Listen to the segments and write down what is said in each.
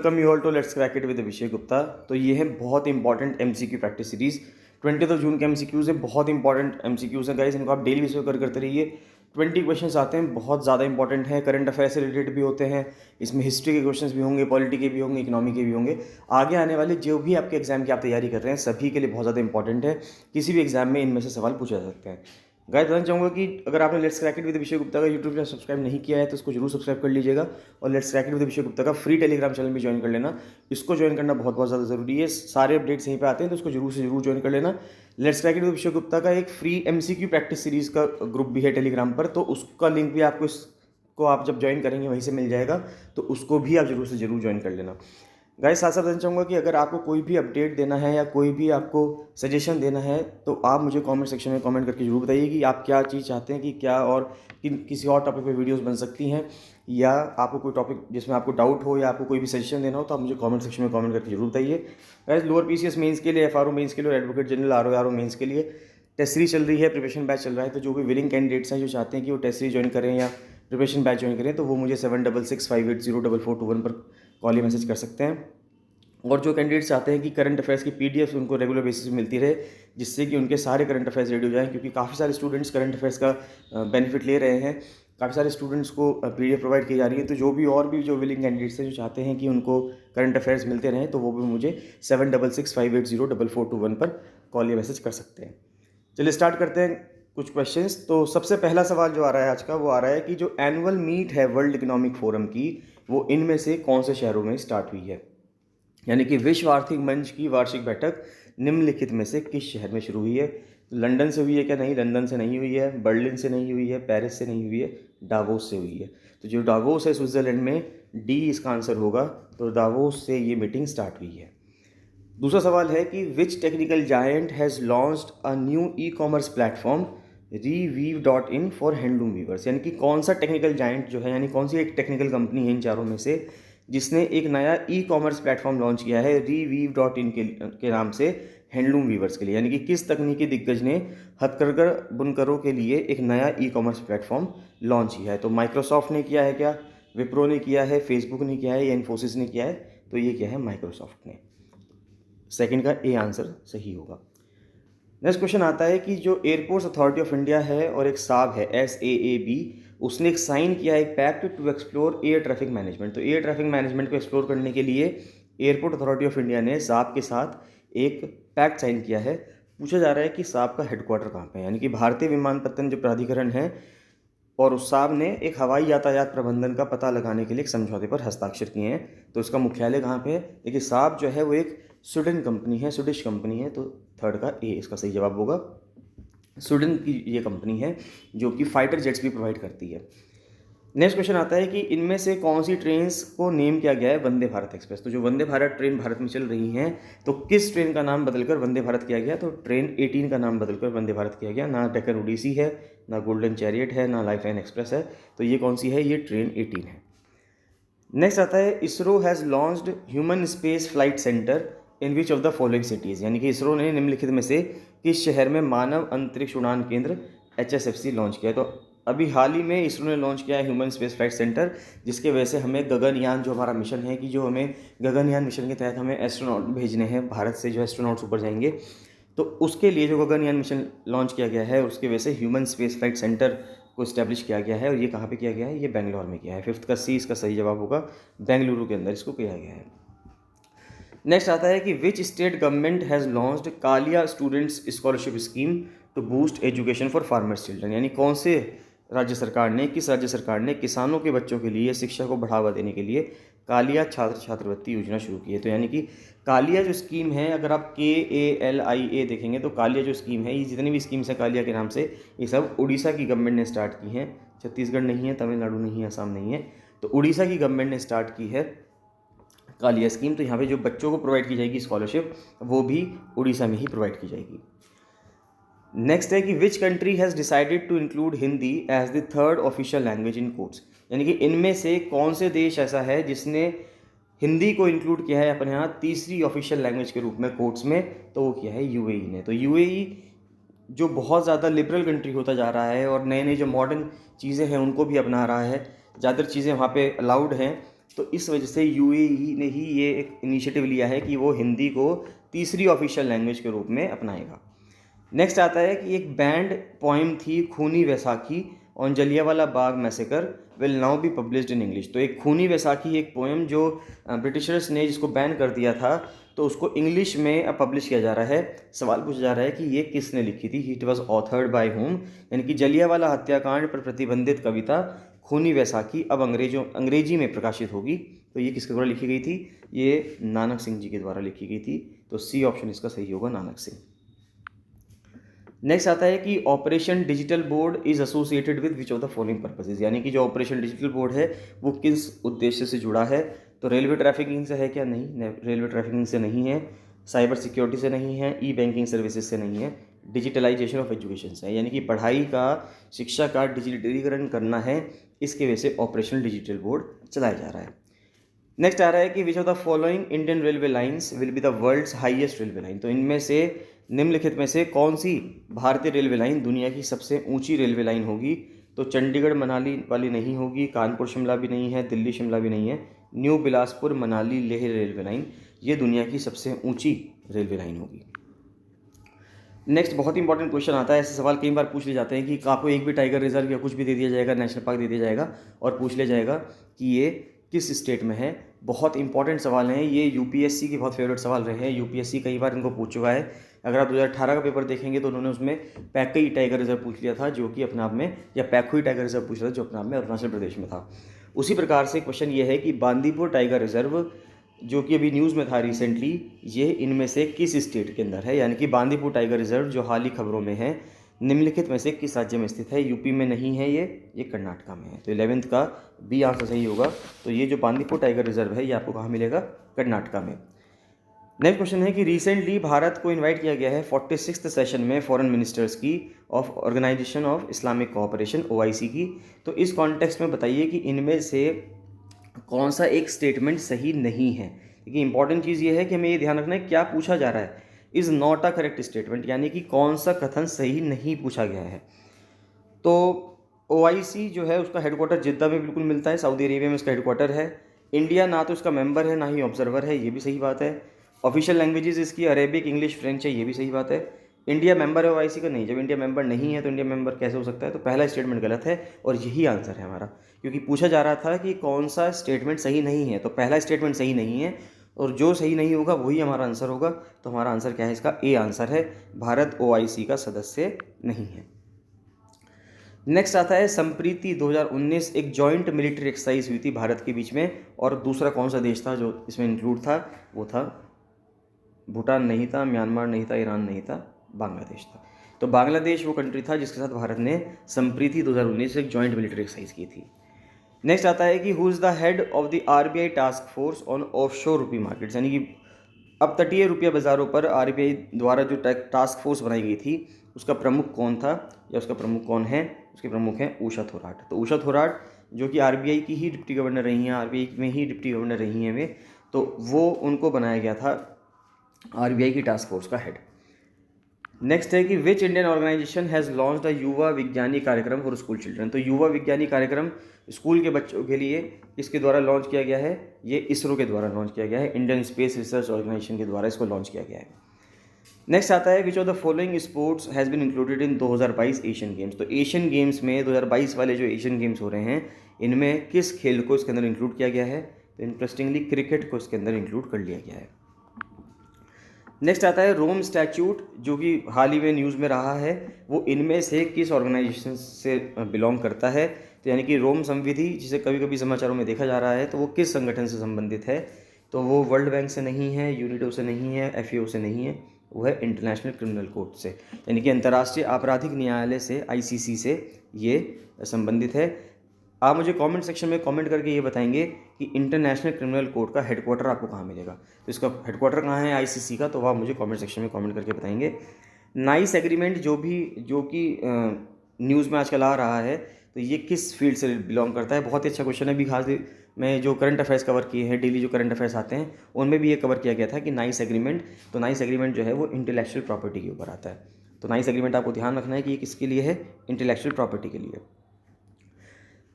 Welcome you all to let's crack it with Abhishek Gupta. तो ये है बहुत important MCQ practice series. 20 June के एमसीक्यूज है, बहुत इंपॉर्टेंट एमसीक्यूज हैं गाइस, इनको आप डेली बेसिस पर करते रहिए। 20 क्वेश्चंस आते हैं, बहुत ज़्यादा इंपॉर्टेंट है, करंट अफेयर से रिलेटेड भी होते हैं, इसमें हिस्ट्री के क्वेश्चंस भी होंगे, पॉलिटी के भी होंगे, इकोनॉमी के भी होंगे। आगे आने वाले जो भी आपके एग्जाम की आप तैयारी कर रहे हैं सभी के लिए बहुत ज़्यादा इंपॉर्टेंट है। किसी भी एग्जाम में इनमें से सवाल पूछे जा सकते हैं। गाइस बताना चाहूँगा कि अगर आपने let's crack it with Abhishek Gupta का यूट्यूब चैनल सब्सक्राइब नहीं किया है तो इसको जरूर सब्सक्राइब कर लीजिएगा, और let's crack it with Abhishek Gupta का फ्री टेलीग्राम चैनल भी ज्वाइन कर लेना। इसको ज्वाइन करना बहुत बहुत ज़्यादा ज़रूरी है, सारे अपडेट्स यहीं पे आते हैं, तो इसको जरूर से जरूर ज्वाइन कर लेना। Let's crack it with Abhishek Gupta का एक फ्री एमसीक्यू प्रैक्टिस सीरीज़ का ग्रुप भी है टेलीग्राम पर, तो उसका लिंक भी आपको इसको आप जब ज्वाइन करेंगे वहीं से मिल जाएगा, तो उसको भी आप जरूर से जरूर ज्वाइन कर लेना। गाइस साथ साथ बताना चाहूँगा कि अगर आपको कोई भी अपडेट देना है या कोई भी आपको सजेशन देना है तो आप मुझे कमेंट सेक्शन में कमेंट करके जरूर बताइए कि आप क्या चीज़ चाहते हैं, कि क्या और किसी और टॉपिक पे वीडियोस बन सकती हैं, या आपको कोई टॉपिक जिसमें आपको डाउट हो या आपको कोई भी सजेशन देना हो तो आप मुझे कमेंट सेक्शन में कमेंट करके जरूर बताइए। गाइस लोअर पीसीएस मेंस के लिए, एफआरओ मेंस के लिए और एडवोकेट जनरल आरओ मेंस के लिए टेस्ट सीरीज चल रही है, प्रिपरेशन बैच चल रहा है। तो जो भी विलिंग कैंडिडेट्स हैं जो चाहते हैं कि वो टेस्ट सीरीज ज्वाइन करें या प्रिपरेशन बैच ज्वाइन करें, तो वो मुझे 7665804421 पर कॉल या मैसेज कर सकते हैं। और जो कैंडिडेट्स चाहते हैं कि करंट अफेयर्स की पीडीएफ उनको रेगुलर बेसिस पे मिलती रहे, जिससे कि उनके सारे करंट अफेयर्स रेडी हो जाएं, क्योंकि काफ़ी सारे स्टूडेंट्स करंट अफेयर्स का बेनिफिट ले रहे हैं, काफ़ी सारे स्टूडेंट्स को पीडीएफ प्रोवाइड की जा रही है। तो जो भी और भी जो विलिंग कैंडिडेट्स हैं जो चाहते हैं कि उनको करंट अफेयर्स मिलते रहें, तो वो भी मुझे 7665804421 पर कॉल या मैसेज कर सकते हैं। चलिए स्टार्ट करते हैं कुछ क्वेश्चंस। तो सबसे पहला सवाल जो आ रहा है आज का, वो आ रहा है कि जो एनुअल मीट है वर्ल्ड इकोनॉमिक फोरम की, वो इनमें से कौन से शहरों में स्टार्ट हुई है। यानी कि विश्व आर्थिक मंच की वार्षिक बैठक निम्नलिखित में से किस शहर में शुरू हुई है। तो लंदन से हुई है क्या? नहीं, लंदन से नहीं हुई है, बर्लिन से नहीं हुई है, पेरिस से नहीं हुई है, डावोस से हुई है। तो जो डावोस है स्विट्जरलैंड में, डी इसका आंसर होगा। तो डावोस से ये मीटिंग स्टार्ट हुई है। दूसरा सवाल है कि which technical giant has launched a new e commerce platform reweave.in for handloom weavers. यानी कि कौन सा टेक्निकल जायंट जो है, यानी कौन सी एक टेक्निकल कंपनी है इन चारों में से जिसने एक नया ई कॉमर्स प्लेटफॉर्म लॉन्च किया है reweave.in के नाम से हैंडलूम वीवर्स के लिए। यानी कि किस तकनीकी दिग्गज ने हथकरघा बुनकरों के लिए एक नया ई कॉमर्स प्लेटफॉर्म लॉन्च किया है। तो माइक्रोसॉफ्ट ने किया है क्या, विप्रो ने किया है, फेसबुक ने किया है, या इन्फोसिस ने किया है? तो ये क्या है, माइक्रोसॉफ्ट ने। सेकंड का ए आंसर सही होगा। नेक्स्ट क्वेश्चन आता है कि जो एयरपोर्ट्स अथॉरिटी ऑफ इंडिया है और एक साब है SAAB, उसने एक साइन किया है एक pact to explore air traffic management. तो एयर ट्रैफिक मैनेजमेंट को एक्सप्लोर करने के लिए एयरपोर्ट अथॉरिटी ऑफ इंडिया ने साब के साथ एक पैक्ट साइन किया है। पूछा जा रहा है कि साब का हेडक्वार्टर कहाँ पे है, यानी कि भारतीय विमानपत्तन जो प्राधिकरण है और उस साहब ने एक हवाई यातायात प्रबंधन का पता लगाने के लिए एक समझौते पर हस्ताक्षर किए हैं। तो इसका मुख्यालय कहाँ पे है? देखिए साहब जो है वो एक स्वीडन कंपनी है, स्वीडिश कंपनी है। तो थर्ड का ए इसका सही जवाब होगा। स्वीडन की ये कंपनी है जो कि फाइटर जेट्स भी प्रोवाइड करती है। नेक्स्ट क्वेश्चन आता है कि इनमें से कौन सी ट्रेन्स को नेम किया गया है वंदे भारत एक्सप्रेस। तो जो वंदे भारत ट्रेन भारत में चल रही हैं, तो किस ट्रेन का नाम बदलकर वंदे भारत किया गया? तो ट्रेन 18 का नाम बदलकर वंदे भारत किया गया। ना डेक्कन ओडिसी है, ना गोल्डन चैरियट है, ना लाइफलाइन एक्सप्रेस है। तो ये कौन सी है? ये ट्रेन 18 है। नेक्स्ट आता है ISRO has launched human space flight centre in which of the following cities. यानी कि इसरो ने निम्नलिखित में से किस शहर में मानव अंतरिक्ष उड़ान केंद्र HSFC लॉन्च किया है। तो अभी हाल ही में इसरो ने लॉन्च किया है ह्यूमन स्पेस फ्लाइट सेंटर, जिसके वजह से हमें गगनयान जो हमारा मिशन है, कि जो हमें गगनयान मिशन के तहत हमें एस्ट्रोनॉट भेजने हैं, भारत से जो एस्ट्रोनॉट्स ऊपर जाएंगे, तो उसके लिए जो गगनयान मिशन लॉन्च किया गया है उसके वजह से ह्यूमन स्पेस फ्लाइट सेंटर को इस्टेब्लिश किया गया है। और ये कहाँ पे किया गया है? ये बेंगलोर में किया है। फिफ्थ का सी इसका सही जवाब होगा, बेंगलुरु के अंदर इसको किया गया है। नेक्स्ट आता है कि which state government has launched Kalia students scholarship scheme to boost education for farmers children. यानी कौन से राज्य सरकार ने, किस राज्य सरकार ने किसानों के बच्चों के लिए शिक्षा को बढ़ावा देने के लिए कालिया छात्र छात्रवृत्ति योजना शुरू की है। तो यानी कि कालिया जो स्कीम है, अगर आप KALIA देखेंगे तो कालिया जो स्कीम है, ये जितनी भी स्कीम्स है कालिया के नाम से, ये सब उड़ीसा की गवर्नमेंट ने स्टार्ट की हैं। छत्तीसगढ़ नहीं है, तमिलनाडु नहीं है, असम नहीं है, तो उड़ीसा की गवर्नमेंट ने स्टार्ट की है कालिया स्कीम। तो यहाँ पे जो बच्चों को प्रोवाइड की जाएगी स्कॉलरशिप, वो भी उड़ीसा में ही प्रोवाइड की जाएगी। नेक्स्ट है कि which country has decided to include Hindi as the third official language in courts. यानी कि इनमें से कौन से देश ऐसा है जिसने हिंदी को इंक्लूड किया है अपने यहाँ तीसरी ऑफिशियल लैंग्वेज के रूप में कोर्ट्स में? तो वो किया है UAE ने। तो UAE जो बहुत ज़्यादा लिबरल कंट्री होता जा रहा है और नए नए जो मॉडर्न चीज़ें हैं उनको भी अपना रहा है, ज़्यादातर चीज़ें वहाँ पे अलाउड हैं, तो इस वजह से यूएई ने ही ये एक इनिशिएटिव लिया है कि वो हिंदी को तीसरी ऑफिशियल लैंग्वेज के रूप में अपनाएगा। नेक्स्ट आता है कि एक बैंड पोइम थी खूनी Vaisakhi on Jallianwala Bagh massacre will now be published in English. तो एक खूनी वैसाखी एक पोएम जो ब्रिटिशर्स ने जिसको बैन कर दिया था, तो उसको इंग्लिश में अब पब्लिश किया जा रहा है। सवाल पूछा जा रहा है कि ये किसने लिखी थी, it was authored bye home, यानी कि जलियांवाला हत्याकांड पर प्रतिबंधित कविता खूनी वैसाखी अब अंग्रेजी में प्रकाशित होगी। तो ये किसके द्वारा लिखी गई थी, ये नानक सिंह जी के द्वारा लिखी गई थी। तो सी ऑप्शन इसका सही होगा, नानक सिंह। नेक्स्ट आता है कि operation digital board is associated with which of the following purposes, यानी कि जो ऑपरेशन डिजिटल बोर्ड है वो किस उद्देश्य से जुड़ा है। तो रेलवे ट्रैफिकिंग से है क्या, नहीं, रेलवे ट्रैफिकिंग से नहीं है, साइबर सिक्योरिटी से नहीं है, ई बैंकिंग सर्विसेज से नहीं है, डिजिटलाइजेशन ऑफ एजुकेशन से है, यानी कि पढ़ाई का, शिक्षा का डिजिटलीकरण करना है, इसके वजह से ऑपरेशन डिजिटल बोर्ड चलाया जा रहा है। नेक्स्ट आ रहा है कि which of the following Indian railway lines will be the world's highest railway line. तो इनमें से निम्नलिखित में से कौन सी भारतीय रेलवे लाइन दुनिया की सबसे ऊंची रेलवे लाइन होगी। तो चंडीगढ़ मनाली वाली नहीं होगी, कानपुर शिमला भी नहीं है, दिल्ली शिमला भी नहीं है, new Bilaspur Manali Leh railway line ये दुनिया की सबसे ऊंची रेलवे लाइन होगी। नेक्स्ट बहुत इंपॉर्टेंट क्वेश्चन आता है, ऐसे सवाल कई बार पूछ लिए जाते हैं कि आपको एक भी टाइगर रिजर्व या कुछ भी दे दिया जाएगा, नेशनल पार्क दे दिया जाएगा और पूछ लिया जाएगा कि ये किस स्टेट में है। बहुत इंपॉर्टेंट सवाल हैं ये, यूपीएससी के बहुत फेवरेट सवाल रहे हैं, यूपीएससी कई बार इनको पूछ चुका है। अगर आप 2018 का पेपर देखेंगे तो उन्होंने उसमें पैकई टाइगर रिजर्व पूछ लिया था जो कि अपने आप में, या पैकहुई टाइगर रिजर्व पूछ लिया था जो अपने आप में अरुणाचल प्रदेश में था। उसी प्रकार से क्वेश्चन ये है कि बांदीपुर टाइगर रिजर्व जो कि अभी न्यूज़ में था रिसेंटली, ये इनमें से किस स्टेट के अंदर है, यानी कि बांदीपुर टाइगर रिजर्व जो हाल ही खबरों में है निम्नलिखित में से किस राज्य में स्थित है। यूपी में नहीं है, ये कर्नाटका में है। तो 11th का बी आंसर सही होगा। तो ये जो बांदीपुर टाइगर रिजर्व है ये आपको कहाँ मिलेगा, कर्नाटका में। नेक्स्ट क्वेश्चन है कि रिसेंटली भारत को इनवाइट किया गया है 46th सेशन में फॉरेन मिनिस्टर्स की of organisation of Islamic cooperation OIC की। तो इस कॉन्टेक्स्ट में बताइए कि इनमें से कौन सा एक स्टेटमेंट सही नहीं है। देखिए इंपॉर्टेंट चीज़ ये है कि हमें ये ध्यान रखना है क्या पूछा जा रहा है, is not a correct statement, यानी कि कौन सा कथन सही नहीं पूछा गया है। तो OIC जो है उसका हेडक्वार्टर जिद्दा में बिल्कुल मिलता है, सऊदी अरेबिया में उसका हेडक्वार्टर है। इंडिया ना तो इसका मेंबर है ना ही ऑब्जर्वर है, ये भी सही बात है। ऑफिशियल लैंग्वेजेस इसकी अरेबिक, इंग्लिश, फ्रेंच है, ये भी सही बात है। इंडिया मेंबर है OIC का, नहीं, जब इंडिया मेंबर नहीं है तो इंडिया मेंबर कैसे हो सकता है। तो पहला स्टेटमेंट गलत है और यही आंसर है हमारा, क्योंकि पूछा जा रहा था कि कौन सा स्टेटमेंट सही नहीं है, तो पहला स्टेटमेंट सही नहीं है और जो सही नहीं होगा वही हमारा आंसर होगा। तो हमारा आंसर क्या है, इसका ए आंसर है, भारत OIC का सदस्य नहीं है। नेक्स्ट आता है संप्रीति 2019 एक जॉइंट मिलिट्री एक्सरसाइज हुई थी भारत के बीच में, और दूसरा कौन सा देश था जो इसमें इंक्लूड था, वो था भूटान नहीं था, म्यांमार नहीं था, ईरान नहीं था, बांग्लादेश था। तो बांग्लादेश वो कंट्री था जिसके साथ भारत ने संप्रीति 2019 एक जॉइंट मिलिट्री एक्सरसाइज की थी। नेक्स्ट आता है कि who is the head of the RBI task force on offshore rupee markets, यानी कि अब तटीय रुपया बाज़ारों पर RBI द्वारा जो टास्क फोर्स बनाई गई थी उसका प्रमुख कौन था या उसका प्रमुख कौन है, उसके प्रमुख हैं उषा थोराट। तो उषा थोराट जो कि RBI की ही डिप्टी गवर्नर रही हैं, RBI में ही डिप्टी गवर्नर रही हैं वे, तो वो उनको बनाया गया था RBI की टास्क फोर्स का हेड। नेक्स्ट है कि which Indian organisation has launch the Yuva Vigyani कार्यक्रम फॉर स्कूल चिल्ड्रन। तो युवा विज्ञानी कार्यक्रम स्कूल के बच्चों के लिए किसके द्वारा लॉन्च किया गया है, ये इसरो के द्वारा लॉन्च किया गया है, इंडियन स्पेस रिसर्च ऑर्गेनाइजेशन के द्वारा इसको लॉन्च किया गया है। नेक्स्ट आता है which of the following sports has been included in 2022 Asian Games. तो एशियन गेम्स में 2022 वाले जो एशियन गेम्स हो रहे हैं इनमें किस खेल को इसके अंदर इंक्लूड किया गया है। तो इंटरेस्टिंगली क्रिकेट को इसके अंदर इंक्लूड कर लिया गया है। नेक्स्ट आता है रोम स्टैच्यूट जो कि हाल ही में न्यूज़ में रहा है, वो इनमें से किस ऑर्गेनाइजेशन से बिलोंग करता है। तो यानी कि रोम संविधि जिसे कभी कभी समाचारों में देखा जा रहा है, तो वो किस संगठन से संबंधित है। तो वो वर्ल्ड बैंक से नहीं है, यूनिडो से नहीं है, FAO से नहीं है, वो है इंटरनेशनल क्रिमिनल कोर्ट से, यानी कि अंतर्राष्ट्रीय आपराधिक न्यायालय से, ICC से ये संबंधित है। आप मुझे कमेंट सेक्शन में कमेंट करके ये बताएंगे कि इंटरनेशनल क्रिमिनल कोर्ट का हेडक्वार्टर आपको कहाँ मिलेगा। तो इसका हेडक्वार्टर कहाँ है ICC का, तो वो आप मुझे कमेंट सेक्शन में कमेंट करके बताएंगे। नाइस एग्रीमेंट जो कि न्यूज़ में आजकल आ रहा है, तो ये किस फील्ड से बिलोंग करता है। बहुत ही अच्छा क्वेश्चन है। अभी खास मैं जो करंट अफेयर्स कवर किए हैं, डेली जो करंट अफेयर्स आते हैं उनमें भी ये कवर किया गया था कि नाइस एग्रीमेंट, तो नाइस एग्रीमेंट जो है वो इंटेलेक्चुअल प्रॉपर्टी के ऊपर आता है। तो नाइस एग्रीमेंट आपको ध्यान रखना है कि ये किसके लिए है, इंटेलेक्चुअल प्रॉपर्टी के लिए।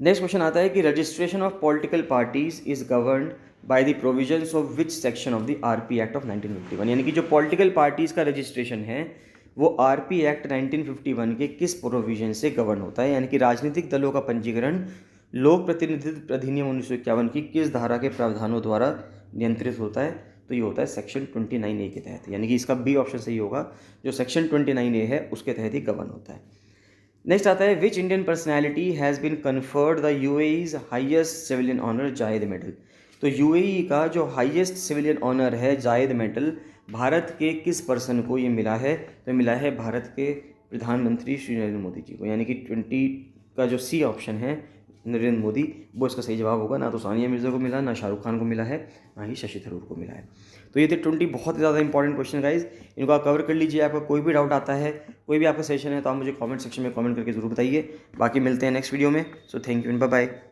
नेक्स्ट क्वेश्चन आता है कि registration of political parties is governed by the provisions of which section of the RP act of 1951, यानी कि जो पॉलिटिकल पार्टीज का रजिस्ट्रेशन है वो आरपी एक्ट 1951 के किस प्रोविजन से गवर्न होता है, यानी कि राजनीतिक दलों का पंजीकरण लोक प्रतिनिधित्व अधिनियम 1951 की किस धारा के प्रावधानों द्वारा नियंत्रित होता है। तो ये होता है सेक्शन 29A के तहत, यानी कि इसका बी ऑप्शन सही होगा, जो सेक्शन 29A है उसके तहत ही गवर्न होता है। नेक्स्ट आता है which Indian personality has been conferred the UAE's highest civilian honour Zayed medal. तो यूएई का जो हाईएस्ट सिविलियन ऑनर है जायद मेडल, भारत के किस पर्सन को ये मिला है। तो मिला है भारत के प्रधानमंत्री श्री नरेंद्र मोदी जी को, यानी कि 20 का जो सी ऑप्शन है नरेंद्र मोदी, वो इसका सही जवाब होगा। ना तो सानिया मिर्ज़ा को मिला, ना शाहरुख खान को मिला है, ना ही शशि थरूर को मिला है। तो ये थे 20 बहुत ज़्यादा इंपॉर्टेंट क्वेश्चन गाइज, इनको आप कवर कर लीजिए। आपका कोई भी डाउट आता है, कोई भी आपका सेशन है, तो आप मुझे कमेंट सेक्शन में कमेंट करके ज़रूर बताइए। बाकी मिलते हैं नेक्स्ट वीडियो में। So thank you and bye bye.